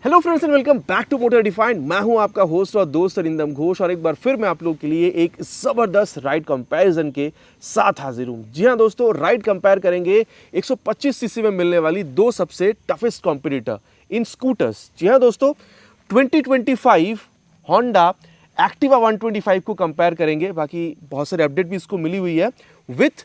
Hello friends and welcome back to Motor Defined. मैं हूं आपका होस्ट और दोस्त अरिंदम घोष और एक बार फिर मैं आप लोगों के लिए एक ज़बरदस्त राइड कंपैरिजन के साथ हाजिर हूं। जी हां दोस्तों, राइड कंपेयर करेंगे 125 सीसी में मिलने वाली दो सबसे टफेस्ट कॉम्पिटिटर इन स्कूटर्स। जी हां दोस्तों, 2025 होंडा एक्टिवा 125 को कंपेयर करेंगे। बाकी बहुत सारे अपडेट भी इसको मिली हुई है विथ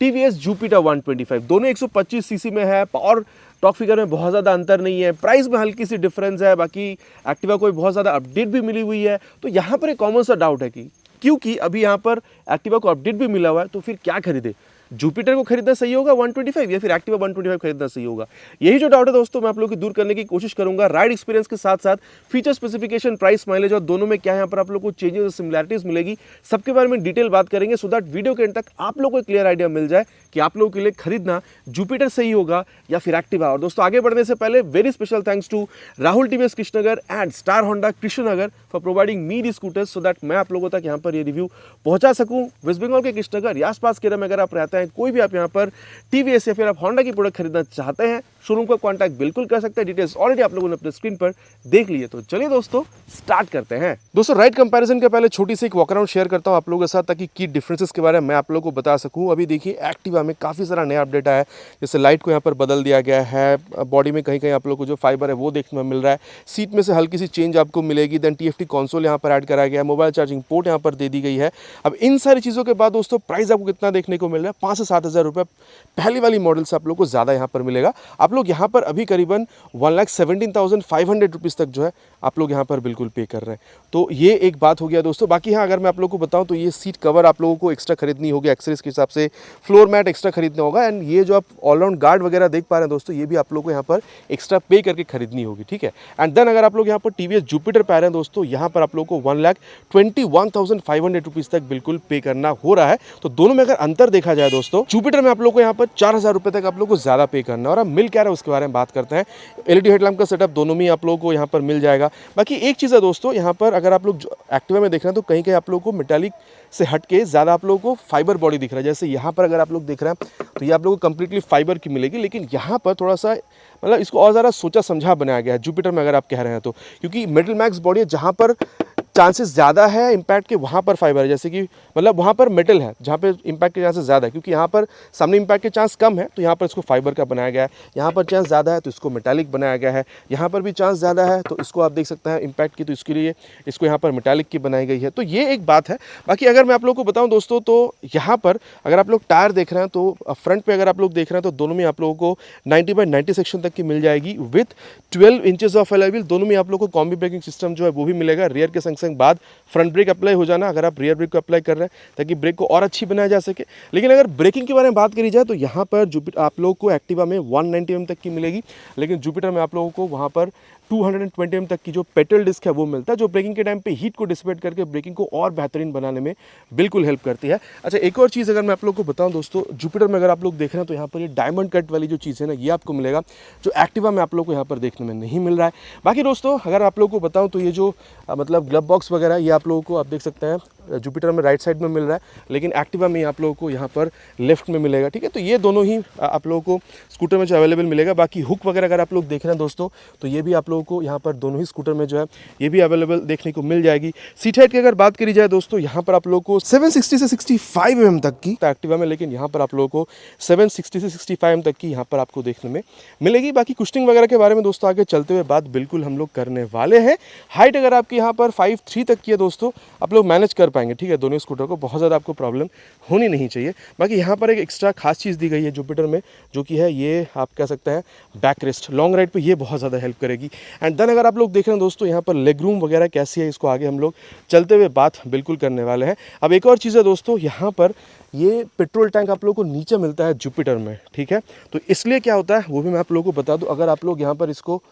टीवीएस जुपिटर 125। दोनों 125 सीसी में है। पावर टॉर्क फिगर में बहुत ज़्यादा अंतर नहीं है, प्राइस में हल्की सी डिफरेंस है। बाकी एक्टिवा को बहुत ज़्यादा अपडेट भी मिली हुई है। तो यहाँ पर एक कॉमन सा डाउट है कि क्योंकि अभी यहाँ पर एक्टिवा को अपडेट भी मिला हुआ है तो फिर क्या खरीदे, जुपिटर को खरीदना सही होगा 125 या फिर एक्टिवा 125 खरीदना सही होगा। यही जो डाउट है दोस्तों, मैं आप लोगों की दूर करने की कोशिश करूंगा राइड एक्सपीरियंस के साथ साथ फीचर स्पेसिफिकेशन, प्राइस, माइलेज और दोनों में क्या यहाँ पर आप लोगों को चेंजेस और सिमिलैरिटीज मिलेगी, सबके बारे में डिटेल बात करेंगे सो दैट वीडियो के एंड तक आप लोगों को एक क्लियर आइडिया मिल जाए कि आप लोगों के लिए खरीदना जुपिटर सही होगा या फिर एक्टिवा। और दोस्तों आगे बढ़ने से पहले very special thanks to Rahul TVS Krishnanagar and Star Honda Krishnanagar for providing me the scooters so that मैं आप लोगों तक यहाँ पर ये रिव्यू पहुंचा सकूं। वेस्ट बंगाल के कृष्णनगर या आसपास के में अगर आप रहते हैं, कोई भी आप यहाँ पर टीवीएस या फिर आप होंडा की प्रोडक्ट खरीदना चाहते हैं, शोरूम का कांटेक्ट बिल्कुल कर सकते हैं। डिटेल्स ऑलरेडी आप लोगों ने अपने स्क्रीन पर देख लिए। तो चलिए दोस्तों स्टार्ट करते हैं। दोस्तों राइड कंपैरिजन के पहले छोटी सी एक वॉक अराउंड शेयर करता हूं आप लोगों के साथ ताकि की डिफरेंसेस के बारे में मैं आप लोगों को बता सकूं। अभी देखिए एक्टिवा में काफ़ी सारा नया अपडेट आया है। जैसे लाइट को यहाँ पर बदल दिया गया है, बॉडी में कहीं कहीं आप लोगों को जो फाइबर है वो देखने में मिल रहा है, सीट में से हल्की सी चेंज आपको मिलेगी। देन TFT कंसोल यहाँ पर ऐड कराया गया है, मोबाइल चार्जिंग पोर्ट यहाँ पर दे दी गई है। अब इन सारी चीज़ों के बाद दोस्तों प्राइस आपको कितना देखने को मिल रहा है, 5 से 7 हज़ार रुपये पहली वाली मॉडल से आप लोग को ज़्यादा यहाँ पर मिलेगा। आप लोग यहाँ पर अभी करीबन 1,17,500 रुपीज़ तक जो है आप लोग यहाँ पर बिल्कुल पे कर रहे हैं। तो ये एक बात हो गया दोस्तों। बाकी हाँ, अगर मैं आप लोगों को बताऊँ तो ये सीट कवर आप लोगों को एक्स्ट्रा खरीदनी होगी, एक्सेसरीज के हिसाब से फ्लोर मैट एक्स्ट्रा खरीदना होगा। एंड ये जो आप ऑलराउंड गार्ड वगैरह देख पा रहे हैं दोस्तों, ये भी आप लोग को यहाँ पर एक्स्ट्रा पे करके खरीदनी होगी, ठीक है। एंड देन अगर आप लोग यहाँ पर टीवीएस जुपिटर पे आ रहे हैं दोस्तों, यहाँ पर आप लोग को 1,21,500 रुपीज़ तक बिल्कुल पे करना हो रहा है। तो दोनों में अगर अंतर देखा जाए दोस्तों, जुपिटर में आप लोग को यहाँ पर 4,000 रुपये तक आप लोग को ज़्यादा पे करना है। और अब मिल क्या रहा है उसके बारे में बात करते हैं। LED हेडलैम्प का सेटअप दोनों में आप लोगों को यहाँ पर मिल जाएगा। बाकी एक चीज़ है दोस्तों, यहाँ पर अगर आप लोग एक्टिवा में देख रहे हैं तो कहीं कहीं आप लोगों को मेटालिक से हट के ज़्यादा आप लोगों को फाइबर बॉडी दिख रहा है। जैसे यहाँ पर अगर आप लोग देख रहे हैं तो ये आप लोगों को कंप्लीटली फाइबर की मिलेगी, लेकिन यहाँ पर थोड़ा सा मतलब इसको और ज़्यादा सोचा समझा बनाया गया है जुपिटर में अगर आप कह रहे हैं तो, क्योंकि मेटल मैक्स बॉडी है जहाँ पर चांसेस ज़्यादा है इम्पैक्ट के, वहाँ पर फाइबर है। जैसे कि मतलब वहाँ पर मेटल है जहाँ पे इम्पैक्ट के चांसेस ज़्यादा है, क्योंकि यहाँ पर सामने इम्पैक्ट के चांस कम है तो यहाँ पर इसको फाइबर का बनाया गया है। यहाँ पर चांस ज़्यादा है तो इसको मेटालिक बनाया गया है। यहाँ पर भी चांस ज़्यादा है तो इसको आप देख सकते हैं इम्पैक्ट की, तो इसके लिए इसको यहाँ पर मेटालिक की बनाई गई है। तो ये एक बात है। बाकी अगर मैं आप लोग को बताऊँ दोस्तों, तो यहाँ पर अगर आप लोग टायर देख रहे हैं तो फ्रंट पर अगर आप लोग देख रहे हैं तो दोनों में आप लोगों को 90/90 सेक्शन तक की मिल जाएगी with 12 inches of alloy wheel. दोनों में आप लोग को कॉम्बी ब्रेकिंग सिस्टम जो है वो भी मिलेगा। रियर के संग बाद फ्रंट ब्रेक अप्लाई हो जाना अगर आप रियर ब्रेक को अप्लाई कर रहे हैं, ताकि ब्रेक को और अच्छी बनाया जा सके। लेकिन अगर ब्रेकिंग के बारे में बात करी जाए तो यहाँ पर जुपिटर आप लोग को एक्टिवा में 190 mm तक की मिलेगी, लेकिन जुपिटर में आप लोगों को वहाँ पर 220 mm तक की जो पेट्रोल डिस्क है वो मिलता है, जो ब्रेकिंग के टाइम पे हीट को डिसिपेट करके ब्रेकिंग को और बेहतरीन बनाने में बिल्कुल हेल्प करती है। अच्छा, एक और चीज़ अगर मैं आप लोग को बताऊं दोस्तों, जुपिटर में अगर आप लोग देख रहे हैं तो यहाँ पर ये डायमंड कट वाली जो चीज़ है ना, ये आपको मिलेगा, जो एक्टिवा में आप लोग को यहाँ पर देखने में नहीं मिल रहा है। बाकी दोस्तों अगर आप लोग को बताऊँ तो ये जो मतलब ग्लव बॉक्स वगैरह ये आप लोगों को आप देख सकते हैं जुपिटर में राइट साइड में मिल रहा है, लेकिन एक्टिवा में आप लोगों को यहाँ पर लेफ्ट में मिलेगा, ठीक है। तो ये दोनों ही आप लोगों को स्कूटर में जो अवेलेबल मिलेगा। बाकी हुक वगैरह अगर आप लोग देख रहे हैं दोस्तों, तो ये भी आप लोगों को यहाँ पर दोनों ही स्कूटर में जो है ये भी अवेलेबल देखने को मिल जाएगी। सीट हाइट की अगर बात करी जाए दोस्तों, यहाँ पर आप लोगों को 760 से 65 mm तक की एक्टिवा में, लेकिन यहाँ पर आप लोगों को 760 से 65 mm तक की यहाँ पर आपको देखने में मिलेगी। बाकी कुशनिंग वगैरह के बारे में दोस्तों आगे चलते हुए बात बिल्कुल हम लोग करने वाले हैं। हाइट अगर आपकी यहाँ पर 5'3" तक की है दोस्तों, आप लोग मैनेज कर पाएंगे, ठीक है। दोनों स्कूटर को बहुत ज़्यादा आपको प्रॉब्लम होनी नहीं चाहिए। बाकी यहाँ पर एक एक्स्ट्रा खास चीज़ दी गई है जुपिटर में, जो कि है ये आप कह सकते हैं बैक रेस्ट। लॉन्ग राइड पे ये बहुत ज़्यादा हेल्प करेगी। एंड देन अगर आप लोग देख रहे हैं दोस्तों यहाँ पर लेग रूम वगैरह कैसी है, इसको आगे हम लोग चलते हुए बात बिल्कुल करने वाले हैं। अब एक और चीज़ है दोस्तों, यहाँ पर ये पेट्रोल टैंक आप लोगों को नीचे मिलता है जुपिटर में, ठीक है। तो इसलिए क्या होता है वो भी मैं आप लोगों को बता दूँ। अगर आप लोग यहाँ पर इसको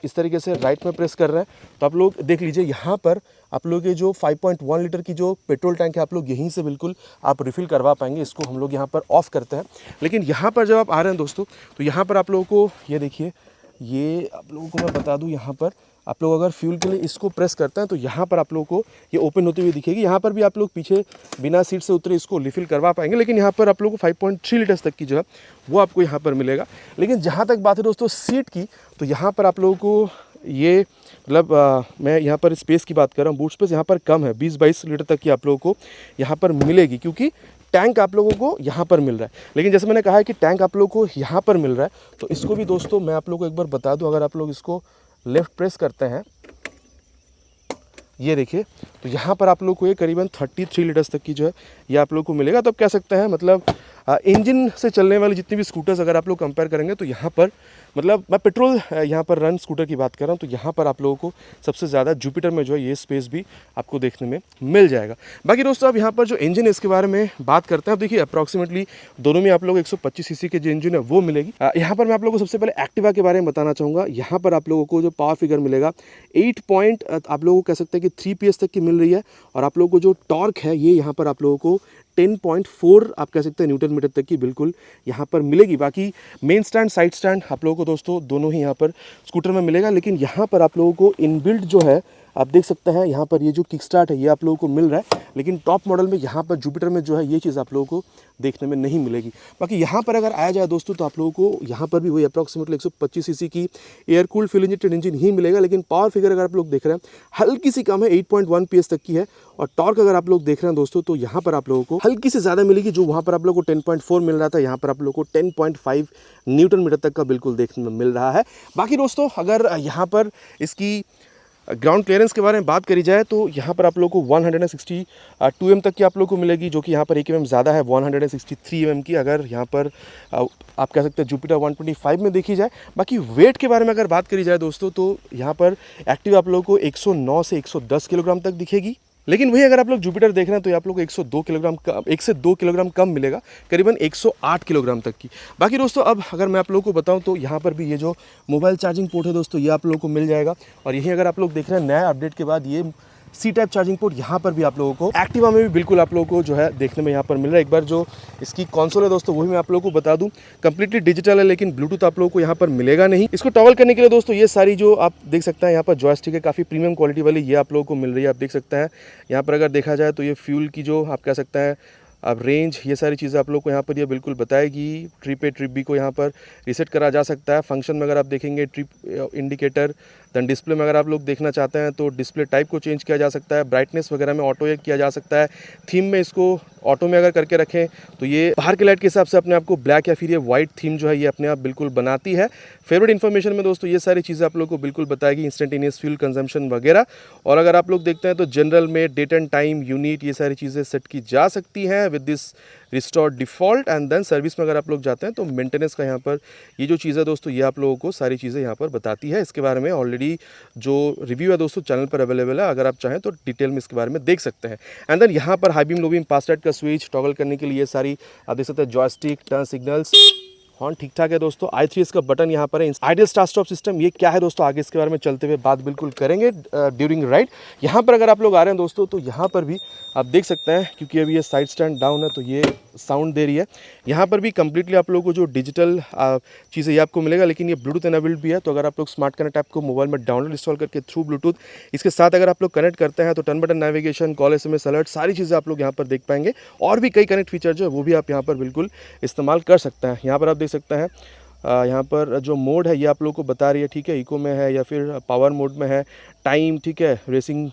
इस तरीके से राइट में प्रेस कर रहे हैं तो आप लोग देख लीजिए, यहाँ पर आप लोग ये जो 5.1 लीटर की जो पेट्रोल टैंक है आप लोग यहीं से बिल्कुल आप रिफ़िल करवा पाएंगे। इसको हम लोग यहाँ पर ऑफ़ करते हैं। लेकिन यहाँ पर जब आप आ रहे हैं दोस्तों, तो यहाँ पर आप लोगों को ये देखिए ये आप लोगों को मैं बता दूं, यहाँ पर आप लोग अगर फ्यूल के लिए इसको प्रेस करते हैं तो यहाँ पर आप लोगों को ये ओपन होती हुई दिखेगी। यहाँ पर भी आप लोग पीछे बिना सीट से उतरे इसको रिफिल करवा पाएंगे, लेकिन यहाँ पर आप लोगों को 5.3 लीटर्स तक की जो है वो आपको यहाँ पर मिलेगा। लेकिन जहाँ तक बात है दोस्तों सीट की, तो यहाँ पर आप लोगों को ये मतलब मैं यहाँ पर स्पेस की बात कर रहा हूँ, बूट स्पेस यहाँ पर कम है, 20-22 लीटर तक की आप लोगों को यहाँ पर मिलेगी, क्योंकि टैंक आप लोगों को यहाँ पर मिल रहा है। लेकिन जैसे मैंने कहा है कि टैंक आप लोगों को यहाँ पर मिल रहा है, तो इसको भी दोस्तों मैं आप लोगों को एक बार बता दूँ, अगर आप लोग इसको लेफ़्ट प्रेस करते हैं, ये देखिए, तो यहाँ पर आप लोग को ये करीबन 33 लीटर्स तक की जो है ये आप लोग को मिलेगा। तो आप कह सकते हैं मतलब इंजन से चलने वाली जितनी भी स्कूटर्स अगर आप लोग कंपेयर करेंगे तो यहाँ पर मतलब मैं पेट्रोल यहाँ पर रन स्कूटर की बात कर रहा हूँ, तो यहाँ पर आप लोगों को सबसे ज़्यादा जुपिटर में जो है ये स्पेस भी आपको देखने में मिल जाएगा। बाकी दोस्तों अब यहाँ पर जो इंजन है इसके बारे में बात करते हैं। अब देखिए अप्रॉक्सीमेटली दोनों में आप लोग 125 सीसी के जो इंजन है वो मिलेगी। यहाँ पर मैं आप लोगों को सबसे पहले एक्टिवा के बारे में बताना चाहूँगा। यहाँ पर आप लोगों को जो पावर फिगर मिलेगा 8 पॉइंट आप लोगों को कह सकते हैं कि 3 PS तक की मिल रही है, और आप लोगों को जो टॉर्क है ये यहाँ पर आप लोगों को 10.4 आप कह सकते हैं न्यूटन मीटर तक की बिल्कुल यहाँ पर मिलेगी। बाकी मेन स्टैंड साइड स्टैंड आप लोगों को दोस्तों दोनों ही यहाँ पर स्कूटर में मिलेगा, लेकिन यहाँ पर आप लोगों को इनबिल्ट जो है आप देख सकते हैं यहाँ पर ये जो किक स्टार्ट है ये आप लोगों को मिल रहा है, लेकिन टॉप मॉडल में यहाँ पर जुपिटर में जो है ये चीज़ आप लोगों को देखने में नहीं मिलेगी। बाकी यहाँ पर अगर आया जाए दोस्तों तो आप लोगों को यहाँ पर भी वही अप्रॉक्सीमेटली 125 सीसी की air cooled fuel injected engine ही मिलेगा, लेकिन पावर फिगर अगर आप लोग देख रहे हैं हल्की सी कम है, 8.1 PS तक की है। और टॉर्क अगर आप लोग देख रहे हैं दोस्तों तो यहाँ पर आप लोगों को हल्की से ज़्यादा मिलेगी, जो वहाँ पर आप लोगों को 10.4 मिल रहा था, यहाँ पर आप लोगों को 10.5 न्यूटन मीटर तक का बिल्कुल देखने में मिल रहा है। बाकी दोस्तों अगर यहाँ पर इसकी ग्राउंड क्लियरेंस के बारे में बात करी जाए तो यहाँ पर आप लोगों को 162 mm तक की आप लोगों को मिलेगी, जो कि यहाँ पर 1 mm ज़्यादा है, 163 mm की अगर यहाँ पर आप कह सकते हैं जुपिटर 125 में देखी जाए। बाकी वेट के बारे में अगर बात करी जाए दोस्तों तो यहाँ पर एक्टिव आप लोगों को 109 से 110 किलोग्राम तक दिखेगी, लेकिन वही अगर आप लोग जुपिटर देख रहे हैं तो ये आप लोग 1 से 2 किलोग्राम कम मिलेगा, करीबन 108 किलोग्राम तक की। बाकी दोस्तों अब अगर मैं आप लोगों को बताऊं तो यहाँ पर भी ये जो मोबाइल चार्जिंग पोर्ट है दोस्तों ये आप लोगों को मिल जाएगा। और यही अगर आप लोग देख रहे हैं नया अपडेट के बाद ये सी टाइप चार्जिंग पोर्ट यहाँ पर भी आप लोगों को एक्टिवा में भी बिल्कुल आप लोगों को जो है देखने में यहाँ पर मिल रहा है। एक बार जो इसकी कंसोल है दोस्तों वही मैं आप लोगों को बता दूं, कंप्लीटली डिजिटल है, लेकिन ब्लूटूथ आप लोगों को यहाँ पर मिलेगा नहीं। इसको टॉगल करने के लिए दोस्तों ये सारी जो आप देख सकते हैं यहाँ पर जॉयस्टिक है, काफ़ी प्रीमियम क्वालिटी वाली ये आप लोगों को मिल रही है। आप देख सकते हैं यहाँ पर अगर देखा जाए तो ये फ्यूल की जो आप कह सकते हैं अब रेंज, ये सारी चीज़ें आप लोग को यहाँ पर ये बिल्कुल बताएगी। ट्रिप ए ट्रिप बी को यहाँ पर रीसेट करा जा सकता है। फंक्शन में अगर आप देखेंगे ट्रिप इंडिकेटर, देन डिस्प्ले में अगर आप लोग देखना चाहते हैं तो डिस्प्ले टाइप को चेंज किया जा सकता है। ब्राइटनेस वगैरह में ऑटो ये किया जा सकता है। थीम में इसको ऑटो में अगर करके रखें तो ये बाहर के लाइट के हिसाब से अपने आप को ब्लैक या फिर ये वाइट थीम जो है ये अपने आप बिल्कुल बनाती है। फेवरेट इन्फॉर्मेशन में दोस्तों ये सारी चीज़ें आप लोग को बिल्कुल बताएगी, इंस्टेंटेनियस फ्यूल कंजम्पशन वगैरह। और अगर आप लोग देखते हैं तो जनरल में डेट एंड टाइम, यूनिट, ये सारी चीज़ें सेट की जा सकती हैं with this restore default. And then service में अगर आप लोग जाते हैं तो मेंटेनेंस का यहाँ पर ये जो चीज़ है दोस्तों ये आप लोगों को सारी चीज़ें यहाँ पर बताती है। इसके बारे में ऑलरेडी जो रिव्यू है दोस्तों चैनल पर अवेलेबल है, अगर आप चाहें तो डिटेल में इसके बारे में देख सकते हैं। एंड देन यहाँ पर हाई बीम लो बीम पास लाइट का स्विच टॉगल करने के लिए ये सारी आप देख सकते हैं, जॉयस्टिक, टर्न सिग्नल्स, हॉर्न ठीक ठाक है दोस्तों। i3s का बटन यहाँ पर है। आइडियल स्टार्ट स्टॉप सिस्टम ये क्या है दोस्तों, आगे इसके बारे में चलते हुए बात बिल्कुल करेंगे ड्यूरिंग राइड। यहाँ पर अगर आप लोग आ रहे हैं दोस्तों तो यहाँ पर भी आप देख सकते हैं, क्योंकि अभी ये साइड स्टैंड डाउन है तो ये साउंड दे रही है। यहाँ पर भी कंप्लीटली आप लोगों को जो डिजिटल चीज़ें ये आपको मिलेगा, लेकिन ये ब्लूटूथ एनेबल्ड भी है। तो अगर आप लोग स्मार्ट कनेक्ट ऐप को मोबाइल में डाउनलोड इंस्टॉल करके थ्रू ब्लूटूथ इसके साथ अगर आप लोग कनेक्ट करते हैं तो turn button navigation, call, SMS alert, सारी चीज़ें आप लोग यहाँ पर देख पाएंगे। और भी कई कनेक्ट फीचर जो है वो भी आप यहाँ पर बिल्कुल इस्तेमाल कर सकते हैं। यहाँ पर आप देख सकते हैं यहाँ पर जो मोड है ये आप लोगों को बता रही है, ठीक है, इको में है या फिर पावर मोड में है, टाइम, ठीक है, रेसिंग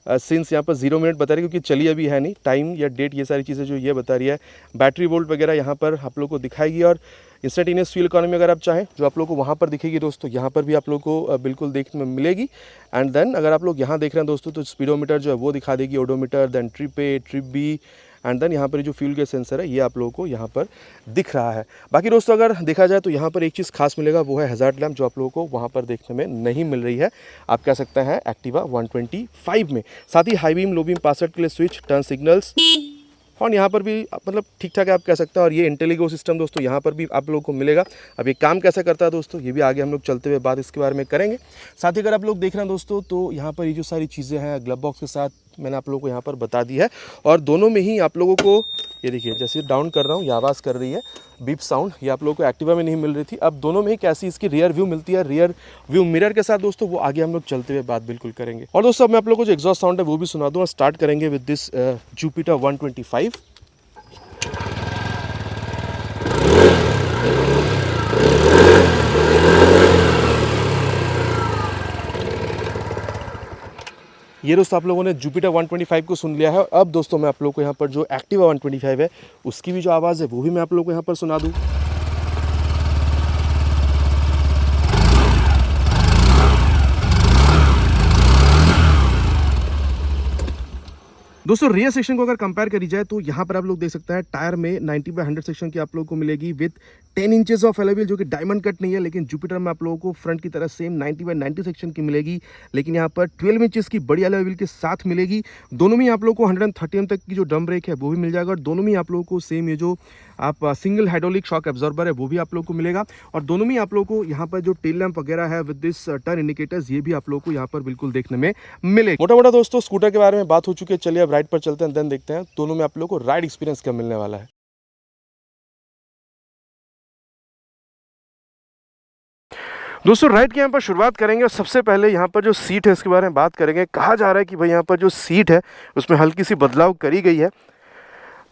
सिंस यहाँ पर 0 मिनट बता रही है क्योंकि चली अभी है नहीं, टाइम या डेट ये सारी चीज़ें जो ये बता रही है। बैटरी वोल्ट वगैरह यहाँ पर आप लोग को दिखाएगी। और इंस्टेंटेनियस फ्यूल इकोनॉमी अगर आप चाहें जो आप लोग को वहाँ पर दिखेगी दोस्तों, यहाँ पर भी आप लोग को बिल्कुल देखने में मिलेगी। एंड देन अगर आप लोग यहाँ देख रहे हैं दोस्तों तो स्पीडोमीटर जो है वो दिखा देगी, odometer, then trip A trip B. And then यहाँ पर जो फ्यूल के सेंसर है ये आप लोगों को यहाँ पर दिख रहा है। बाकी दोस्तों अगर देखा जाए तो यहाँ पर एक चीज़ खास मिलेगा, वो है हैजार्ड लैम्प, जो आप लोगों को वहाँ पर देखने में नहीं मिल रही है, आप कह सकते हैं एक्टिवा 125 में। साथ ही हाई बीम लो बीम पास लाइट के लिए स्विच, टर्न सिग्नल्स, और यहाँ पर भी मतलब ठीक ठाक है आप कह सकते हैं। और ये इंटेलिगो सिस्टम दोस्तों यहाँ पर भी आप लोगों को मिलेगा। अब ये काम कैसे करता है दोस्तों ये भी आगे हम लोग चलते हुए बात इसके बारे में करेंगे। साथ ही अगर आप लोग देख रहे हैं दोस्तों तो यहाँ पर ये जो सारी चीज़ें हैं, ग्लव बॉक्स के साथ मैंने आप लोगों को यहाँ पर बता दी है। और दोनों में ही आप लोगों को ये देखिए, जैसे डाउन कर रहा हूँ ये आवाज़ कर रही है बीप साउंड, ये आप लोगों को एक्टिवा में नहीं मिल रही थी। अब दोनों में ही कैसी इसकी रियर व्यू मिलती है, रियर व्यू मिरर के साथ दोस्तों, वो आगे हम लोग चलते हुए बात बिल्कुल करेंगे। और दोस्तों अब मैं आप लोगों को जो एग्जॉस्ट साउंड है वो भी सुना दूँ, और स्टार्ट करेंगे विद दिस जुपिटर 125। ये दोस्तों आप लोगों ने जुपिटर 125 को सुन लिया है। अब दोस्तों मैं आप लोगों को यहाँ पर जो एक्टिवा 125 है उसकी भी जो आवाज़ है वो भी मैं आप लोगों को यहाँ पर सुना दूँ। दोस्तों रियर सेक्शन को अगर कंपेयर करी जाए तो यहाँ पर आप लोग देख सकते हैं टायर में 90/100 सेक्शन की आप लोगों को मिलेगी with 10 inches of alloy wheel, जो कि डायमंड कट नहीं है, लेकिन जुपिटर में आप लोगों को फ्रंट की तरह सेम 90/90 सेक्शन की मिलेगी, लेकिन यहाँ पर 12 इंचेस की बड़ी एलॉय व्हील के साथ मिलेगी। दोनों में आप लोगों को 130 एम तक की जो डम ब्रेक है वो भी मिल जाएगा, और दोनों में आप लोगों को सेम ये जो आप सिंगल हाइड्रोलिक शॉक एब्जॉर्बर है वो भी आप लोगों को मिलेगा। और दोनों में आप लोगों को यहाँ पर जो टेल लैंप वगैरह है विद दिस टर्न इंडिकेटर्स, ये भी आप लोगों को यहाँ पर बिल्कुल देखने में मिले। मोटा मोटा दोस्तों स्कूटर के बारे में बात हो चुकी है, चलिए अब राइड पर चलते हैं, देन देखते हैं दोनों में आप लोगों को राइड एक्सपीरियंस क्या मिलने वाला है। दोस्तों राइड के यहाँ पर शुरुआत करेंगे, और सबसे पहले यहाँ पर जो सीट है इसके बारे में बात करेंगे। कहा जा रहा है कि भाई यहाँ पर जो सीट है उसमें हल्की सी बदलाव करी गई है।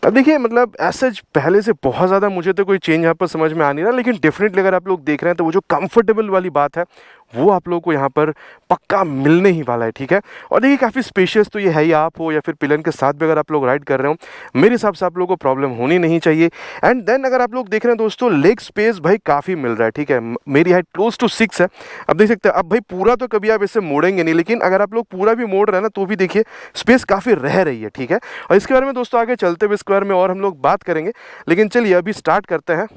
अब देखिए मतलब ऐसा पहले से बहुत ज़्यादा मुझे तो कोई चेंज यहाँ पर समझ में आ नहीं रहा, लेकिन डेफिनेटली अगर आप लोग देख रहे हैं तो वो जो कंफर्टेबल वाली बात है वो आप लोगों को यहाँ पर पक्का मिलने ही वाला है, ठीक है। और देखिए काफ़ी स्पेशियस तो ये है ही, आप हो या फिर पिलन के साथ भी अगर आप लोग राइड कर रहे हो, मेरे हिसाब से आप लोगों को प्रॉब्लम होनी नहीं चाहिए। एंड देन अगर आप लोग देख रहे हैं दोस्तों, लेग स्पेस भाई काफ़ी मिल रहा है, ठीक है। मेरी हाइट क्लोज टू 6 है, अब देख सकते हैं। अब भाई पूरा तो कभी आप इसे मोड़ेंगे नहीं, लेकिन अगर आप लोग पूरा भी मोड़ रहे हैं ना तो भी देखिए स्पेस काफ़ी रह रही है, ठीक है। और इसके बारे में दोस्तों आगे चलते हुए इसके बारे में और हम लोग बात करेंगे, लेकिन चलिए अभी स्टार्ट करते हैं।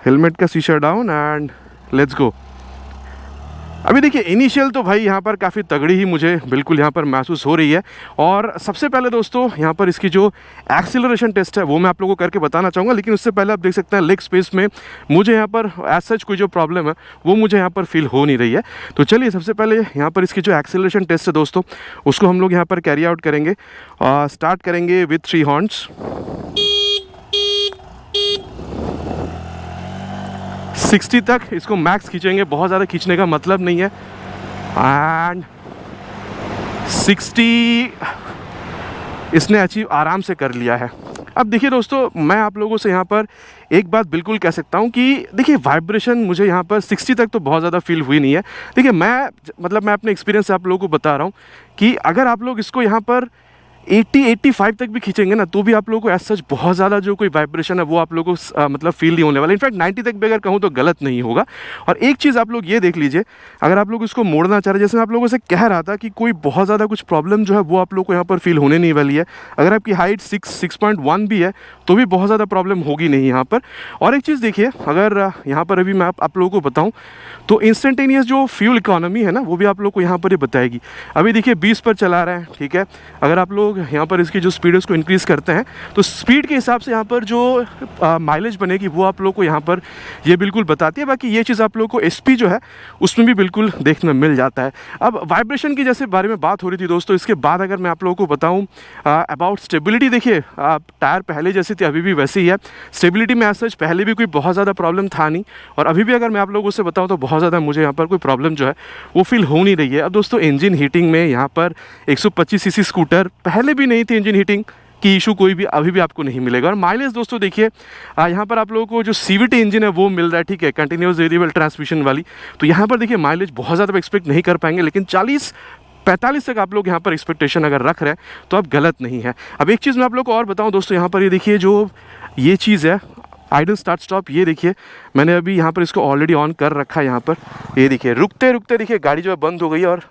हेलमेट का शीशा डाउन एंड लेट्स गो। अभी देखिए इनिशियल तो भाई यहाँ पर काफ़ी तगड़ी ही मुझे बिल्कुल यहाँ पर महसूस हो रही है। और सबसे पहले दोस्तों यहाँ पर इसकी जो एक्सीलरेशन टेस्ट है वो मैं आप लोगों को करके बताना चाहूँगा, लेकिन उससे पहले आप देख सकते हैं लेग स्पेस में मुझे यहाँ पर एज सच कोई जो प्रॉब्लम है वो मुझे यहाँ पर फील हो नहीं रही है। तो चलिए सबसे पहले यहाँ पर इसकी जो एक्सीलरेशन टेस्ट है दोस्तों उसको हम लोग यहाँ पर कैरी आउट करेंगे। स्टार्ट करेंगे विथ 3 हॉर्न्स। 60 तक इसको मैक्स खींचेंगे, बहुत ज़्यादा खींचने का मतलब नहीं है। एंड 60 इसने अचीव आराम से कर लिया है। अब देखिए दोस्तों मैं आप लोगों से यहाँ पर एक बात बिल्कुल कह सकता हूँ कि देखिए वाइब्रेशन मुझे यहाँ पर 60 तक तो बहुत ज़्यादा फील हुई नहीं है। देखिए मैं अपने एक्सपीरियंस से आप लोगों को बता रहा हूँ कि अगर आप लोग इसको यहाँ पर 80-85 तक भी खींचेंगे ना तो भी आप लोगों को एज सच बहुत ज़्यादा जो कोई वाइब्रेशन है वो आप लोगों को मतलब फील नहीं होने वाला। इनफैक्ट 90 तक भी अगर कहूँ तो गलत नहीं होगा। और एक चीज़ आप लोग ये देख लीजिए, अगर आप लोग इसको मोड़ना चाह रहे हैं, जैसे मैं आप लोगों से कह रहा था कि कोई बहुत ज़्यादा कुछ प्रॉब्लम जो है वो आप लोग को यहाँ पर फील होने नहीं वाली है। अगर आपकी हाइट 6.1 भी है तो भी बहुत ज़्यादा प्रॉब्लम होगी नहीं यहाँ पर। और एक चीज़ देखिए, अगर यहाँ पर अभी मैं आप लोगों को बताऊँ तो इंस्टेंटेनियस जो फ्यूल इकोनॉमी है ना वो भी आप लोग को यहाँ पर ही बताएगी। अभी देखिए 20 पर चला रहे हैं, ठीक है। अगर आप लोग यहाँ पर इसकी जो स्पीड है उसको इंक्रीज़ करते हैं तो स्पीड के हिसाब से यहाँ पर जो माइलेज बनेगी वो आप लोग को यहाँ पर ये बिल्कुल बताती है। बाकी ये चीज़ आप लोग को एसपी जो है उसमें भी बिल्कुल देखने मिल जाता है। अब वाइब्रेशन की जैसे बारे में बात हो रही थी दोस्तों, इसके बाद अगर मैं आप लोगों को बताऊँ अबाउट स्टेबिलिटी, देखिए टायर पहले जैसी थी अभी भी वैसे ही है। स्टेबिलिटी में एज सच पहले भी कोई बहुत ज़्यादा प्रॉब्लम था नहीं, और अभी भी अगर मैं आप लोगों से बताऊँ तो बहुत ज़्यादा मुझे यहाँ पर कोई प्रॉब्लम जो है वो फील हो नहीं रही है। अब दोस्तों इंजन हीटिंग में यहाँ पर 125 सीसी स्कूटर, पहले भी नहीं थी इंजन हीटिंग की इशू कोई भी अभी भी आपको नहीं मिलेगा। और माइलेज दोस्तों देखिए यहाँ पर आप लोगों को जो CVT इंजन है वो मिल रहा है, ठीक है, कंटिन्यूस वेरिएबल ट्रांसमिशन वाली। तो यहाँ पर देखिए माइलेज बहुत ज़्यादा एक्सपेक्ट नहीं कर पाएंगे, लेकिन 40-45 तक आप लोग यहाँ पर एक्सपेक्टेशन अगर रख रहे हैं तो अब गलत नहीं है। अब एक चीज़ मैं आप लोग को और बताऊँ दोस्तों, यहाँ पर ये देखिए जो ये चीज़ है आइडल स्टार्ट स्टॉप, ये देखिए मैंने अभी यहाँ पर इसको ऑलरेडी ऑन कर रखा है। यहाँ पर ये देखिए रुकते रुकते देखिए गाड़ी जो है बंद हो गई है, और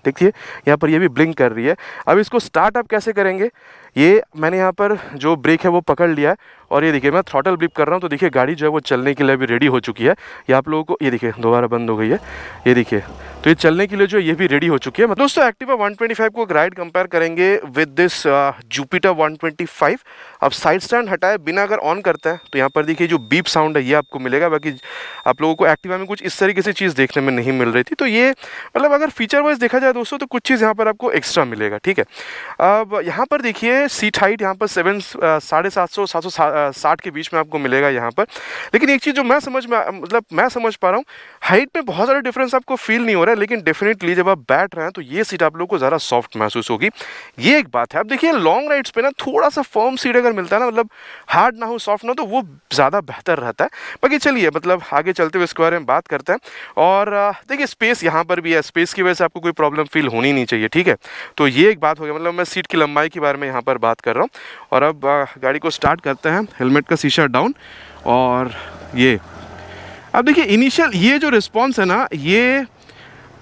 देखिए यहाँ पर ये भी ब्लिंक कर रही है। अब इसको स्टार्ट अप कैसे करेंगे, ये मैंने यहाँ पर जो ब्रेक है वो पकड़ लिया है, और ये देखिए मैं थ्रॉटल ब्लिप कर रहा हूँ तो देखिए गाड़ी जो है वो चलने के लिए अभी रेडी हो चुकी है। ये आप लोगों को ये देखिए दोबारा बंद हो गई है, ये देखिए, तो ये चलने के लिए जो है ये भी रेडी हो चुकी है। दोस्तों एक्टिवा 125 को राइड कंपेयर करेंगे विद दिस जुपिटर 125। अब साइड स्टैंड हटाए बिना अगर ऑन करते हैं तो यहाँ पर देखिए जो बीप साउंड है ये आपको मिलेगा। बाकी आप लोगों को एक्टिवा में कुछ इस तरीके से चीज़ देखने में नहीं मिल रही थी। तो ये मतलब अगर फीचर वाइज देखा जाए दोस्तों तो कुछ चीज़ यहाँ पर आपको एक्स्ट्रा मिलेगा, ठीक है। अब यहाँ पर देखिए सीट हाइट यहाँ पर 760 के बीच में आपको मिलेगा यहाँ पर। लेकिन एक चीज़ जो मैं समझ पा रहा हूँ, हाइट में बहुत ज़्यादा डिफरेंस आपको फील नहीं हो रहा है, लेकिन डेफिनेटली जब आप बैठ रहे हैं तो ये सीट आप लोगों को ज़्यादा सॉफ्ट महसूस होगी, ये एक बात है। अब देखिए लॉन्ग राइड्स पे ना थोड़ा सा फर्म सीट अगर मिलता है ना, मतलब हार्ड ना हो सॉफ्ट ना हो, तो वो ज़्यादा बेहतर रहता है। बाकी चलिए मतलब आगे चलते हुए इसके बारे में बात करते हैं। और देखिए स्पेस यहाँ पर भी है, स्पेस की वजह से आपको कोई प्रॉब्लम फील होनी नहीं चाहिए, ठीक है। तो ये एक बात हो गया, मतलब मैं सीट की लंबाई के बारे में यहाँ पर बात कर रहा हूँ। और अब गाड़ी को स्टार्ट करते हैं, हेलमेट का शीशा डाउन। और ये अब देखिए इनिशियल ये जो रिस्पॉन्स है ना, ये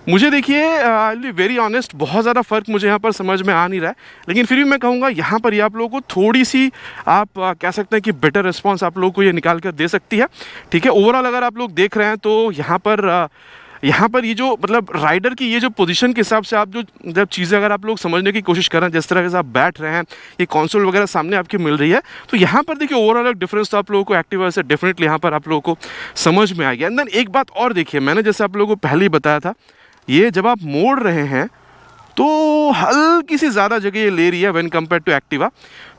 मुझे देखिए I will be very honest बहुत ज़्यादा फ़र्क मुझे यहाँ पर समझ में आ नहीं रहा है। लेकिन फिर भी मैं कहूँगा यहाँ पर ये आप लोगों को थोड़ी सी आप कह सकते हैं कि बेटर रिस्पांस आप लोगों को ये निकाल कर दे सकती है, ठीक है। ओवरऑल अगर आप लोग देख रहे हैं तो यहाँ पर ये जो मतलब राइडर की ये जो पोजीशन के हिसाब से आप जो जब चीज़ें अगर आप लोग समझने की कोशिश कर रहे हैं, जिस तरह से आप बैठ रहे हैं, ये कंसोल वगैरह सामने आपके मिल रही है, तो यहाँ पर देखिए ओवरऑल एक डिफरेंस तो आप लोगों को एक्टिवा से डेफिनेटली यहाँ पर आप लोगों को समझ में आ गया। एंड देन एक बात और देखिए, मैंने जैसे आप लोगों को पहले ही बताया था, ये जब आप मोड़ रहे हैं तो हल्की सी ज़्यादा जगह ये ले रही है व्हेन कंपेयर टू एक्टिवा।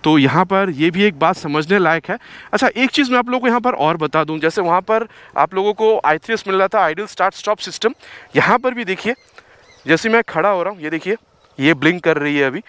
तो यहाँ पर ये भी एक बात समझने लायक है। अच्छा एक चीज़ मैं आप लोगों को यहाँ पर और बता दूँ, जैसे वहाँ पर आप लोगों को i3s मिल रहा था, आइडल स्टार्ट स्टॉप सिस्टम। यहाँ पर भी देखिए जैसे मैं खड़ा हो रहा हूँ, ये देखिए ये ब्लिंक कर रही है अभी,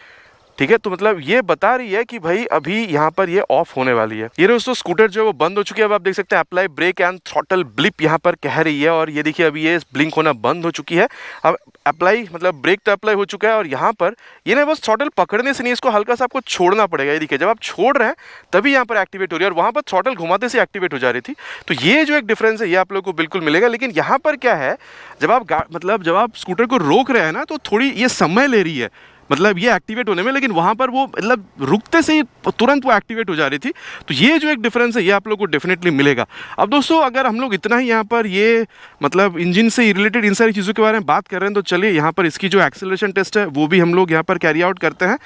ठीक है। तो मतलब ये बता रही है कि भाई अभी यहाँ पर ये ऑफ होने वाली है। ये दोस्तों स्कूटर जो है वो बंद हो चुकी है। अब आप देख सकते हैं apply brake and throttle blip यहाँ पर कह रही है, और ये देखिए अभी ये ब्लिंक होना बंद हो चुकी है। अब अप्लाई मतलब ब्रेक तो अप्लाई हो चुका है, और यहाँ पर ये ना बस थ्रॉटल पकड़ने से नहीं, इसको हल्का सा आपको छोड़ना पड़ेगा। ये देखिए जब आप छोड़ रहे हैं तभी यहाँ पर एक्टिवेट हो रही है, और वहाँ पर थ्रॉटल घुमाते से एक्टिवेट हो जा रही थी। तो ये जो एक डिफरेंस है ये आप लोग को बिल्कुल मिलेगा। लेकिन यहाँ पर क्या है, जब आप स्कूटर को रोक रहे हैं ना तो थोड़ी ये समय ले रही है मतलब ये एक्टिवेट होने में, लेकिन वहाँ पर वो मतलब रुकते से ही तुरंत वो एक्टिवेट हो जा रही थी। तो ये जो एक डिफरेंस है ये आप लोग को डेफिनेटली मिलेगा। अब दोस्तों अगर हम लोग इतना ही यहाँ पर ये मतलब इंजन से रिलेटेड इन सारी चीज़ों के बारे में बात कर रहे हैं, तो चलिए यहाँ पर इसकी जो एक्सेलरेशन टेस्ट है वो भी हम लोग यहाँ पर कैरी आउट करते हैं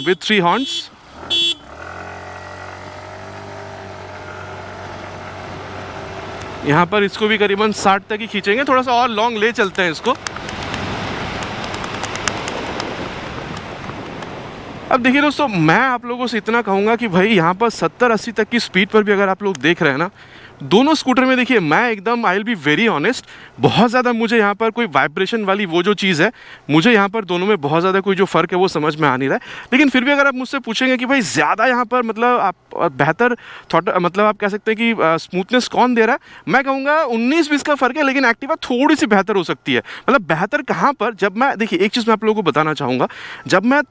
विथ 3 हॉर्न्स। यहाँ पर इसको भी करीबन 60 तक ही खींचेंगे, थोड़ा सा और लॉन्ग ले चलते हैं इसको। अब देखिए दोस्तों मैं आप लोगों से इतना कहूँगा कि भाई यहाँ पर 70-80 तक की स्पीड पर भी अगर आप लोग देख रहे हैं ना, दोनों स्कूटर में देखिए मैं एकदम I will be very honest, बहुत ज़्यादा मुझे यहाँ पर कोई वाइब्रेशन वाली वो जो चीज़ है, मुझे यहाँ पर दोनों में बहुत ज़्यादा कोई जो फ़र्क है वो समझ में आ नहीं रहा है। लेकिन फिर भी अगर आप मुझसे पूछेंगे कि भाई ज़्यादा यहाँ पर मतलब आप बेहतर मतलब आप कह सकते हैं कि स्मूथनेस कौन दे रहा है, मैं कहूँगा 19-20 का फ़र्क है, लेकिन एक्टिवा थोड़ी सी बेहतर हो सकती है। मतलब बेहतर कहाँ पर, जब मैं देखिए एक चीज़ मैं आप लोगों को बताना चाहूँगा, जब मैं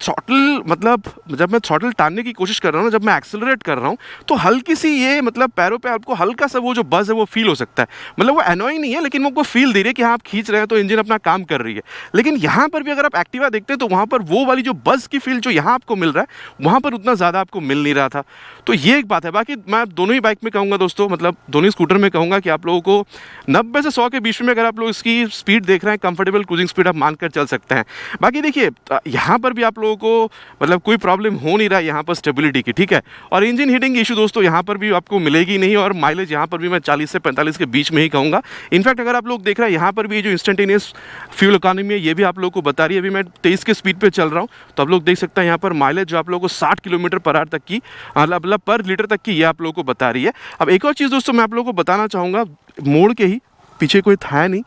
थ्रॉटल टानने की कोशिश कर रहा हूँ, जब मैं एक्सेलरेट कर रहा हूँ, तो हल्की सी ये मतलब पैरों पे आपको हल्का सा वो जो बज़ है वो फील हो सकता है। मतलब वो एनोइंग नहीं है, लेकिन वो आपको फील दे रही है कि हाँ आप खींच रहे हैं तो इंजन अपना काम कर रही है। लेकिन यहाँ पर भी अगर आप एक्टिवा देखते हैं तो वहाँ पर वो वाली जो बज़ की फील जो यहाँ आपको मिल रहा है वहाँ पर उतना ज़्यादा आपको मिल नहीं रहा था। तो ये एक बात है। बाकी मैं दोनों ही बाइक में कहूँगा दोस्तों, मतलब दोनों ही स्कूटर में कहूँगा कि आप लोगों को 90 से 100 के बीच में अगर आप लोग इसकी स्पीड देख रहे हैं, कंफर्टेबल क्रूजिंग स्पीड आप मानकर चल सकते हैं। बाकी देखिए यहाँ पर भी आप लोगों को मतलब कोई प्रॉब्लम हो नहीं रहा है यहाँ पर स्टेबिलिटी की, ठीक है। और इंजन हीटिंग इशू दोस्तों यहाँ पर भी आपको मिलेगी नहीं, और माइलेज यहाँ पर भी मैं 40 से 45 के बीच में ही कहूँगा। इनफैक्ट अगर आप लोग देख रहे हैं यहाँ पर भी जो इंस्टेंटेनियस फ्यूल इकोनॉमी है ये भी आप लोग को बता रही है। अभी मैं 23 के स्पीड पे चल रहा हूँ, तो आप लोग देख सकते हैं यहाँ पर माइलेज जो आप लोगों को 60 किलोमीटर पर आवर तक की मतलब पर लीटर तक की ये आप लोगों को बता रही है। अब एक और चीज़ दोस्तों मैं आप लोगों को बताना चाहूँगा, मोड़ के ही पीछे कोई था नहीं,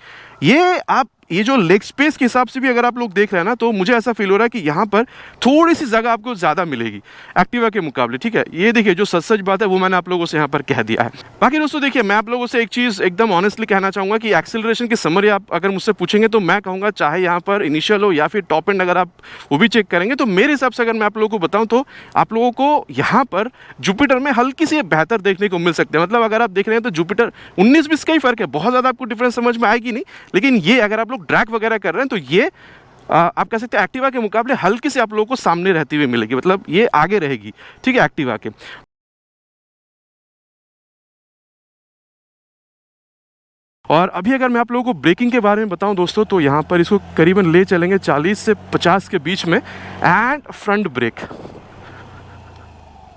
ये जो लेग स्पेस के हिसाब से भी अगर आप लोग देख रहे हैं ना, तो मुझे ऐसा फील हो रहा है कि यहाँ पर थोड़ी सी जगह आपको ज़्यादा मिलेगी एक्टिवा के मुकाबले, ठीक है। ये देखिए जो सच बात है वो मैंने आप लोगों से यहाँ पर कह दिया है। बाकी दोस्तों देखिए मैं आप लोगों से एक चीज़ एकदम ऑनेस्टली कहना चाहूँगा कि एक्सेलरेशन की समरी आप अगर मुझसे पूछेंगे तो मैं कहूँगा चाहे यहाँ पर इनिशियल हो या फिर टॉप एंड अगर आप वो भी चेक करेंगे, तो मेरे हिसाब से अगर मैं आप लोगों को बताऊँ तो आप लोगों को यहाँ पर जुपिटर में हल्की सी बेहतर देखने को मिल सकते हैं। मतलब अगर आप देख रहे हैं तो जुपिटर 19-20 का ही फ़र्क है, बहुत ज़्यादा आपको डिफरेंस समझ में आएगी नहीं। लेकिन ये अगर आप लोग ड्रैग वगैरह कर रहे हैं तो ये आप कह सकते हैं एक्टिवा के मुकाबले हल्की से आप लोगों को सामने रहती हुई मिलेगी, मतलब ये आगे रहेगी, ठीक है, एक्टिवा के। और अभी अगर मैं आप लोगों को ब्रेकिंग के बारे में बताऊं दोस्तों, तो यहाँ पर इसको करीबन ले चलेंगे 40 से 50 के बीच में। एंड फ्रंट ब्रेक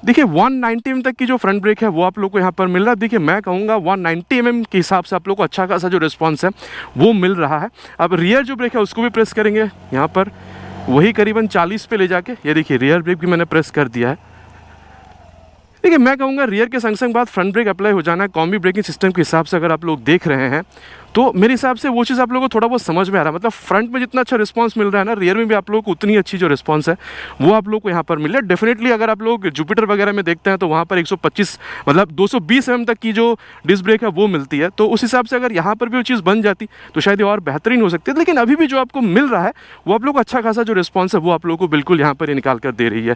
देखिए 190 mm तक की जो फ्रंट ब्रेक है वो आप लोग को यहाँ पर मिल रहा है। देखिए मैं कहूँगा 190 mm के हिसाब से आप लोग को अच्छा खासा जो रिस्पॉन्स है वो मिल रहा है। अब रियर जो ब्रेक है उसको भी प्रेस करेंगे यहाँ पर, वही करीबन 40 पे ले जाके, ये देखिए रियर ब्रेक भी मैंने प्रेस कर दिया है। देखिए मैं कहूँगा रियर के संग संग बाद फ्रंट ब्रेक अप्लाई हो जाना है। कॉम्बी ब्रेकिंग सिस्टम के हिसाब से अगर आप लोग देख रहे हैं तो मेरे हिसाब से वो चीज़ आप लोगों को थोड़ा बहुत समझ में आ रहा है। मतलब फ्रंट में जितना अच्छा रिस्पांस मिल रहा है ना, रियर में भी आप लोगों को उतनी अच्छी जो रिस्पांस है वो आप लोग को यहाँ पर मिल रहा है। डेफिनेटली अगर आप लोग जुपिटर वगैरह में देखते हैं तो वहाँ पर 125 मतलब 220 mm तक की जो डिस्क ब्रेक है वो मिलती है। तो उस हिसाब से अगर यहाँ पर भी वो चीज़ बन जाती तो शायद ये और बेहतरीन हो सकती है। लेकिन अभी भी जो आपको मिल रहा है वो आप लोग को अच्छा खासा जो रिस्पॉन्स है वो आप लोगों को बिल्कुल यहाँ पर निकाल कर दे रही है।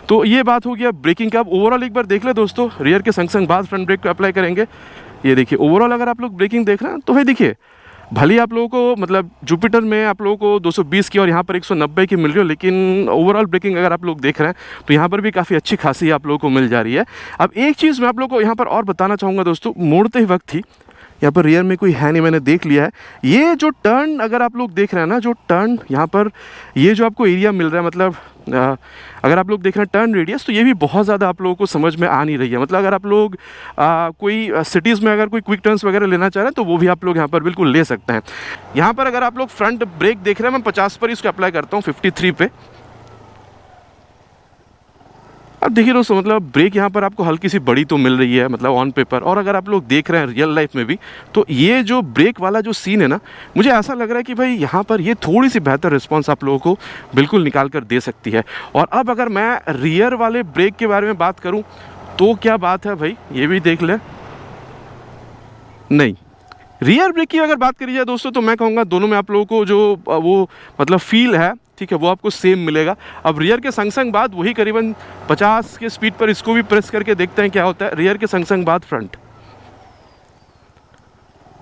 तो ये बात हो गया ब्रेकिंग का। अब ओवरऑल एक बार देख ले दोस्तों, रियर के संग संग बाद फ्रंट ब्रेक को अप्लाई करेंगे। ये देखिए ओवरऑल अगर आप लोग ब्रेकिंग देख रहे हैं तो भाई देखिए भले आप लोगों को मतलब जुपिटर में आप लोगों को 220 की और यहाँ पर 190 की मिल रही हो, लेकिन ओवरऑल ब्रेकिंग अगर आप लोग देख रहे हैं तो यहाँ पर भी काफ़ी अच्छी खासी आप लोगों को मिल जा रही है। अब एक चीज़ मैं आप लोगों को यहाँ पर और बताना चाहूँगा दोस्तों, मोड़ते ही वक्त ही यहाँ पर रियर में कोई है नहीं, मैंने देख लिया है। ये जो टर्न अगर आप लोग देख रहे हैं ना, जो टर्न यहाँ पर ये जो आपको एरिया मिल रहा है, मतलब अगर आप लोग देख रहे हैं टर्न रेडियस, तो ये भी बहुत ज़्यादा आप लोगों को समझ में आ नहीं रही है। मतलब अगर आप लोग कोई सिटीज़ में अगर कोई क्विक टर्न्स वगैरह लेना चाह रहे हैं तो वो भी आप लोग यहाँ पर बिल्कुल ले सकते हैं। यहाँ पर अगर आप लोग फ्रंट ब्रेक देख रहे हैं, मैं 50 पर इसको अप्लाई करता हूँ 53 पे। अब देखिए दोस्तों, मतलब ब्रेक यहाँ पर आपको हल्की सी बड़ी तो मिल रही है मतलब ऑन पेपर, और अगर आप लोग देख रहे हैं रियल लाइफ में भी तो ये जो ब्रेक वाला जो सीन है ना, मुझे ऐसा लग रहा है कि भाई यहाँ पर ये थोड़ी सी बेहतर रिस्पांस आप लोगों को बिल्कुल निकाल कर दे सकती है। और अब अगर मैं रियर वाले ब्रेक के बारे में बात करूँ तो क्या बात है भाई, ये भी देख लें। नहीं, रियर ब्रेक की अगर बात करी जाए दोस्तों तो मैं कहूँगा दोनों में आप लोगों को जो वो मतलब फील है, ठीक है, वो आपको सेम मिलेगा। अब रियर के संग संग बाद वही करीबन 50 के स्पीड पर इसको भी प्रेस करके देखते हैं क्या होता है। रियर के संग संग बाद फ्रंट,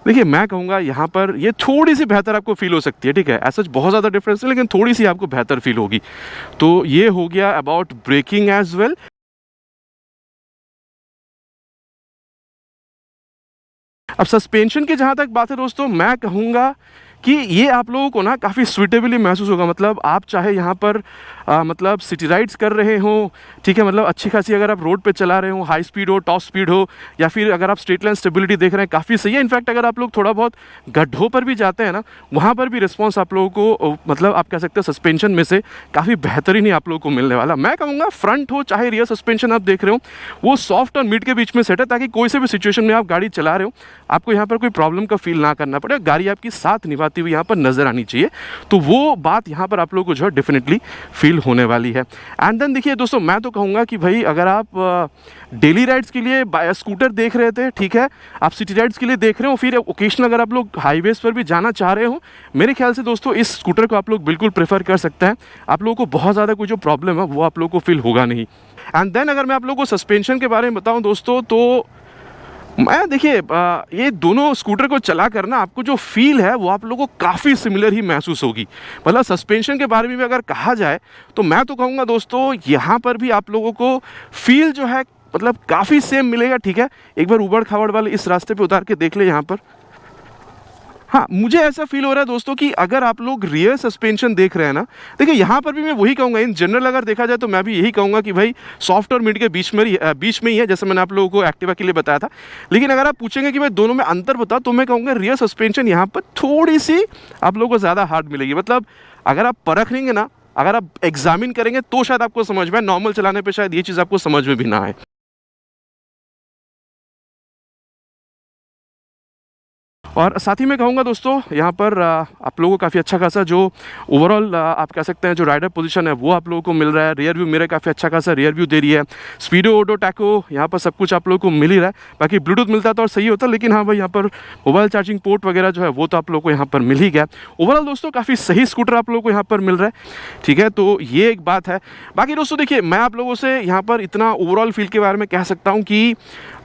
देखिए मैं कहूँगा यहाँ पर ये थोड़ी सी बेहतर आपको फील हो सकती है। ठीक है, ऐसा बहुत ज़्यादा डिफरेंस है लेकिन थोड़ी सी आपको बेहतर फील होगी। तो ये हो गया अबाउट ब्रेकिंग एज वेल। अब सस्पेंशन की जहाँ तक बात है दोस्तों, मैं कहूँगा कि ये आप लोगों को ना काफ़ी स्वीटेबली महसूस होगा। मतलब आप चाहे यहाँ पर मतलब सिटी राइड्स कर रहे हो, ठीक है, मतलब अच्छी खासी अगर आप रोड पे चला रहे हो, हाई स्पीड हो, टॉप स्पीड हो, या फिर अगर आप स्ट्रेट लाइन स्टेबिलिटी देख रहे हैं, काफ़ी सही है। इनफैक्ट अगर आप लोग थोड़ा बहुत गड्ढों पर भी जाते हैं ना, वहाँ पर भी रिस्पॉन्स आप लोगों को मतलब आप कह सकते हैं सस्पेंशन में से काफ़ी बेहतरीन ही आप लोगों को मिलने वाला। मैं कहूँगा फ्रंट हो चाहे रियर सस्पेंशन आप देख रहे हो, वो सॉफ्ट और मिड के बीच में सेट है, ताकि कोई से भी सिचुएशन में आप गाड़ी चला रहे हो आपको यहाँ पर कोई प्रॉब्लम का फील ना करना पड़े, गाड़ी आपकी साथ निभाती हुई यहाँ पर नज़र आनी चाहिए। तो वो बात यहाँ पर आप लोगों को जो है डेफिनेटली फील होने वाली है। एंड देन देखिए दोस्तों, मैं तो कहूँगा कि भाई अगर आप डेली राइड्स के लिए स्कूटर देख रहे थे, ठीक है, आप सिटी राइड्स के लिए देख रहे हो, फिर ओकेशनल अगर आप लोग हाईवेज पर भी जाना चाह रहे हो, मेरे ख्याल से दोस्तों इस स्कूटर को आप लोग बिल्कुल प्रेफर कर सकते हैं। आप लोगों को बहुत ज़्यादा कोई जो प्रॉब्लम है वो आप लोगों को फील होगा नहीं। एंड देन अगर मैं आप लोगों को सस्पेंशन के बारे में बताऊँ दोस्तों, तो मैं देखिए ये दोनों स्कूटर को चला कर ना आपको जो फील है वो आप लोगों को काफ़ी सिमिलर ही महसूस होगी। मतलब सस्पेंशन के बारे में भी अगर कहा जाए तो मैं तो कहूँगा दोस्तों यहाँ पर भी आप लोगों को फील जो है मतलब काफ़ी सेम मिलेगा। ठीक है, एक बार उबड़ खाबड़ वाले इस रास्ते पे उतार के देख ले यहाँ पर। हाँ, मुझे ऐसा फील हो रहा है दोस्तों कि अगर आप लोग रियर सस्पेंशन देख रहे हैं ना, देखिए यहाँ पर भी मैं वही कहूँगा, इन जनरल अगर देखा जाए तो मैं भी यही कहूँगा कि भाई सॉफ्ट और मिड के बीच में ही है, जैसे मैंने आप लोगों को एक्टिवा के लिए बताया था। लेकिन अगर आप पूछेंगे कि भाई दोनों में अंतर बताओ, तो मैं कहूँगा रियर सस्पेंशन यहाँ पर थोड़ी सी आप लोगों को ज़्यादा हार्ड मिलेगी। मतलब अगर आप परख लेंगे ना, अगर आप एग्जामिन करेंगे तो शायद आपको समझ में आए, नॉर्मल चलाने पर शायद ये चीज़ आपको समझ में भी ना आए। और साथ ही मैं कहूँगा दोस्तों यहाँ पर आप लोगों को काफ़ी अच्छा खासा जो ओवरऑल आप कह सकते हैं जो राइडर पोजीशन है वो आप लोगों को मिल रहा है। रियर व्यू मेरा काफ़ी अच्छा खासा रियर व्यू दे रही है। स्पीडो ऑटो टैको यहाँ पर सब कुछ आप लोगों को मिल ही रहा है। बाकी ब्लूटूथ मिलता तो और सही होता, लेकिन हाँ भाई यहाँ पर मोबाइल चार्जिंग पोर्ट वगैरह जो है वो तो आप लोगों को यहाँ पर मिल ही गया। ओवरऑल दोस्तों काफ़ी सही स्कूटर आप लोगों को यहाँ पर मिल रहा है। ठीक है, तो ये एक बात है। बाकी दोस्तों देखिए, मैं आप लोगों से यहाँ पर इतना ओवरऑल फील के बारे में कह सकता हूँ कि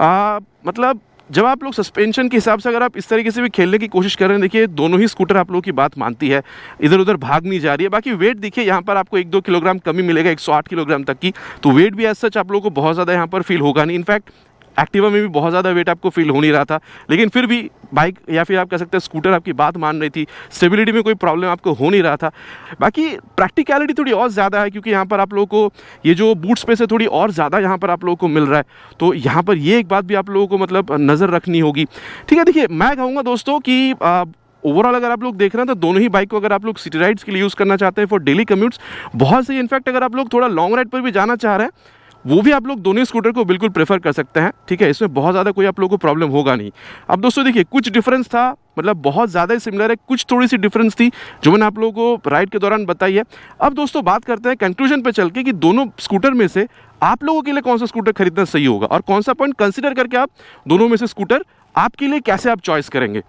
मतलब जब आप लोग सस्पेंशन के हिसाब से अगर आप इस तरीके से भी खेलने की कोशिश कर रहे हैं, देखिए दोनों ही स्कूटर आप लोगों की बात मानती है, इधर उधर भाग नहीं जा रही है। बाकी वेट देखिए यहाँ पर आपको 1-2 किलोग्राम कमी मिलेगा 108 किलोग्राम तक की, तो वेट भी एज सच आप लोगों को बहुत ज़्यादा यहाँ पर फील होगा नहीं। इनफैक्ट एक्टिवा में भी बहुत ज़्यादा वेट आपको फील हो नहीं रहा था, लेकिन फिर भी बाइक या फिर आप कह सकते हैं स्कूटर आपकी बात मान रही थी, स्टेबिलिटी में कोई प्रॉब्लम आपको हो नहीं रहा था। बाकी प्रैक्टिकलिटी थोड़ी और ज़्यादा है, क्योंकि यहाँ पर आप लोगों को ये जो बूट स्पेस है थोड़ी और ज़्यादा यहाँ पर आप लोगों को मिल रहा है, तो यहाँ पर ये एक बात भी आप लोगों को मतलब नज़र रखनी होगी। ठीक है, देखिए मैं कहूँगा दोस्तों कि ओवरऑल अगर आप लोग देख रहे हैं तो दोनों ही बाइक को अगर आप लोग सिटी राइड्स के लिए यूज़ करना चाहते हैं फॉर डेली कम्यूट्स, बहुत सही। इनफैक्ट अगर आप लोग थोड़ा लॉन्ग राइड पर भी जाना चाह रहे हैं, वो भी आप लोग दोनों स्कूटर को बिल्कुल प्रेफर कर सकते हैं। ठीक है, इसमें बहुत ज़्यादा कोई आप लोगों को प्रॉब्लम होगा नहीं। अब दोस्तों देखिए, कुछ डिफरेंस था, मतलब बहुत ज़्यादा ही सिमिलर है, कुछ थोड़ी सी डिफरेंस थी जो मैंने आप लोगों को राइड के दौरान बताई है। अब दोस्तों बात करते हैं कंक्लूजन पे चल के कि दोनों स्कूटर में से आप लोगों के लिए कौन सा स्कूटर खरीदना सही होगा और कौन सा पॉइंट कंसिडर करके आप दोनों में से स्कूटर आपके लिए कैसे आप चॉइस करेंगे।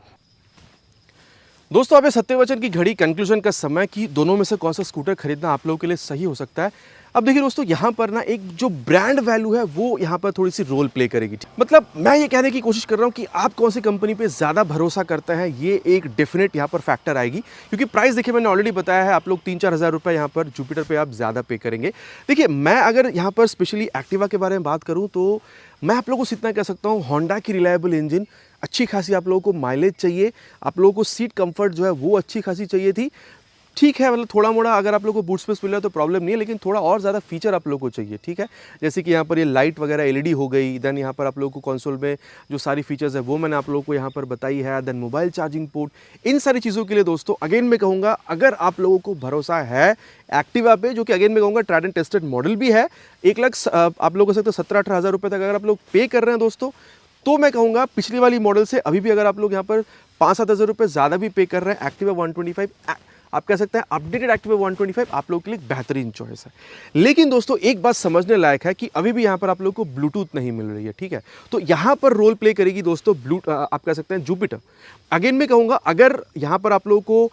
दोस्तों अब सत्यवचन की घड़ी कंक्लूजन का समय कि दोनों में से कौन सा स्कूटर खरीदना आप लोगों के लिए सही हो सकता है। अब देखिए दोस्तों, यहाँ पर ना एक जो ब्रांड वैल्यू है वो यहाँ पर थोड़ी सी रोल प्ले करेगी। मतलब मैं ये कहने की कोशिश कर रहा हूँ कि आप कौन सी कंपनी पे ज़्यादा भरोसा करते हैं, ये एक डेफिनेट यहाँ पर फैक्टर आएगी। क्योंकि प्राइस देखिए मैंने ऑलरेडी बताया है, आप लोग 3-4 हज़ार रुपये यहाँ पर जुपिटर पे आप ज़्यादा पे करेंगे। देखिए मैं अगर यहाँ पर स्पेशली एक्टिवा के बारे में बात करूँ तो मैं आप लोगों को इतना कह सकता हूँ, होंडा की रिलायबल इंजन, अच्छी खासी आप लोगों को माइलेज चाहिए, आप लोगों को सीट कंफर्ट जो है वो अच्छी खासी चाहिए थी। ठीक है, मतलब थोड़ा मोड़ा अगर आप लोगों को बूट स्पेस मिल रहा है तो प्रॉब्लम नहीं है, लेकिन थोड़ा और ज़्यादा फीचर आप लोगों को चाहिए। ठीक है, जैसे कि यहाँ पर ये लाइट वगैरह एलईडी हो गई, देन यहाँ पर आप लोगों को कंसोल में जो सारी फीचर्स है वो मैंने आप लोगों को यहाँ पर बताई है, देन मोबाइल चार्जिंग पोर्ट, इन सारी चीज़ों के लिए दोस्तों अगेन मैं कहूँगा, अगर आप लोगों को भरोसा है एक्टिवा पे, जो कि अगेन मैं कहूँगा ट्राइड एंड टेस्टेड मॉडल भी है, 1 लाख आप लोग कह सकते हो 17-18 हज़ार रुपये तक अगर आप लोग पे कर रहे हैं दोस्तों, तो मैं कहूँगा पिछली वाली मॉडल से अभी भी अगर आप लोग यहाँ पर 5-7 हज़ार रुपये ज़्यादा भी पे कर रहे हैं, एक्टिवा 125 आप कह सकते हैं अपडेटेड एक्टिवा 125 आप लोगों के लिए बेहतरीन चॉइस है। लेकिन दोस्तों एक बात समझने लायक है कि अभी भी यहाँ पर आप लोगों को ब्लूटूथ नहीं मिल रही है। ठीक है, तो यहाँ पर रोल प्ले करेगी दोस्तों आप कह सकते हैं जुपिटर। अगेन मैं कहूँगा, अगर यहाँ पर आप लोगों को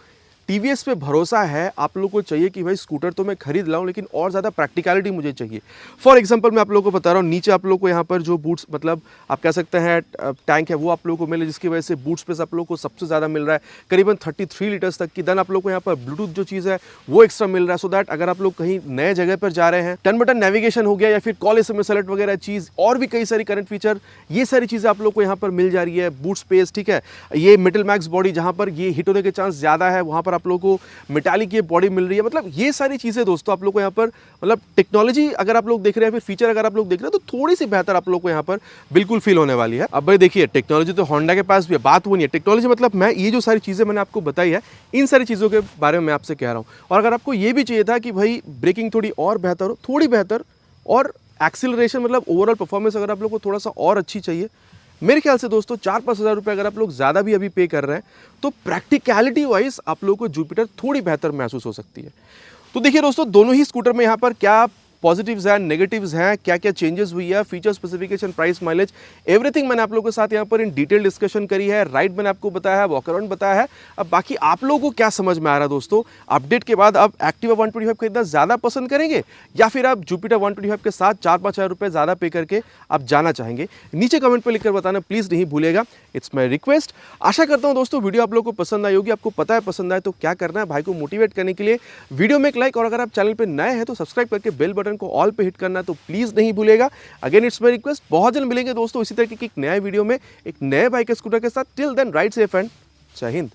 टीवीएस पे भरोसा है, आप लोगों को चाहिए कि भाई स्कूटर तो मैं खरीद लाऊं लेकिन और ज़्यादा प्रैक्टिकलिटी मुझे चाहिए। फॉर एग्जांपल मैं आप लोगों को बता रहा हूँ, नीचे आप लोगों को यहाँ पर जो बूट्स मतलब आप कह सकते हैं टैंक है वो आप लोगों को मिले, जिसकी वजह से बूट स्पेस आप लोगों को सबसे ज़्यादा मिल रहा है, करीबन 33 लीटर्स तक की। देन आप लोगों को यहाँ पर ब्लूटूथ जो चीज़ है वो एक्स्ट्रा मिल रहा है, सो दैट अगर आप लोग कहीं नए जगह पर जा रहे हैं, टर्न बटन नेविगेशन हो गया या फिर कॉल SMS अलर्ट वगैरह चीज़, और भी कई सारी करंट फीचर, ये सारी चीज़ें आप लोग को यहाँ पर मिल जा रही है। बूट स्पेस, ठीक है, ये मेटल मैक्स बॉडी, जहाँ पर ये हिट होने के चांस ज़्यादा है वहाँ पर आप लोगों को मेटालिक ये बॉडी मिल रही है। मतलब ये सारी चीज़ें दोस्तों आप लोग को यहाँ पर मतलब टेक्नोलॉजी अगर आप लोग देख रहे हैं, फिर फीचर अगर आप लोग देख रहे हैं, तो थोड़ी सी बेहतर आप लोग को यहाँ पर बिल्कुल फील होने वाली है। अब भाई देखिए, टेक्नोलॉजी तो होंडा के पास भी है, बात वो नहीं है। टेक्नोलॉजी मतलब मैं ये जो सारी चीज़ें मैंने आपको बताई है, इन सारी चीज़ों के बारे में मैं आपसे कह रहा हूँ। और अगर आपको ये भी चाहिए था कि भाई ब्रेकिंग थोड़ी और बेहतर हो, थोड़ी बेहतर, और एक्सीलरेशन मतलब ओवरऑल परफॉर्मेंस अगर आप लोग को थोड़ा सा और अच्छी चाहिए, मेरे ख्याल से दोस्तों 4-5 हज़ार रुपये अगर आप लोग ज़्यादा भी अभी पे कर रहे हैं, तो प्रैक्टिकलिटी वाइज आप लोगों को जुपिटर थोड़ी बेहतर महसूस हो सकती है। तो देखिए दोस्तों, दोनों ही स्कूटर में यहाँ पर क्या पॉजिटिव्स हैं, नेगेटिव्स हैं, क्या क्या चेंजेस हुई है, feature specification, price, mileage, everything मैंने आप लोगों के साथ यहाँ पर इन डिटेल डिस्कशन करी है। राइड मैंने आपको बताया है, वॉक अराउंड बताया है। अब बाकी आप लोगों को क्या समझ में आ रहा है दोस्तों, अपडेट के बाद आप एक्टिवा 125 खरीदना ज़्यादा पसंद करेंगे या फिर आप जुपिटर 125 के साथ 4-5 हज़ार रुपये ज़्यादा पे करके आप जाना चाहेंगे? नीचे कमेंट पर लिखकर बताना प्लीज़ नहीं भूलिएगा, इट्स माई रिक्वेस्ट। आशा करता हूँ दोस्तों वीडियो आप लोगों को पसंद आई होगी। आपको पता है पसंद आए तो क्या करना है, भाई को मोटिवेट करने के लिए वीडियो में एक लाइक, और अगर आप चैनल पर नए हैं तो सब्सक्राइब करके बेल बटन को ऑल पे हिट करना तो प्लीज नहीं भूलेगा। Again it's my request. बहुत जल्द मिलेंगे दोस्तों इसी तरह की एक नए वीडियो में एक नए बाइक स्कूटर के साथ। Till then ride safe and जय हिंद।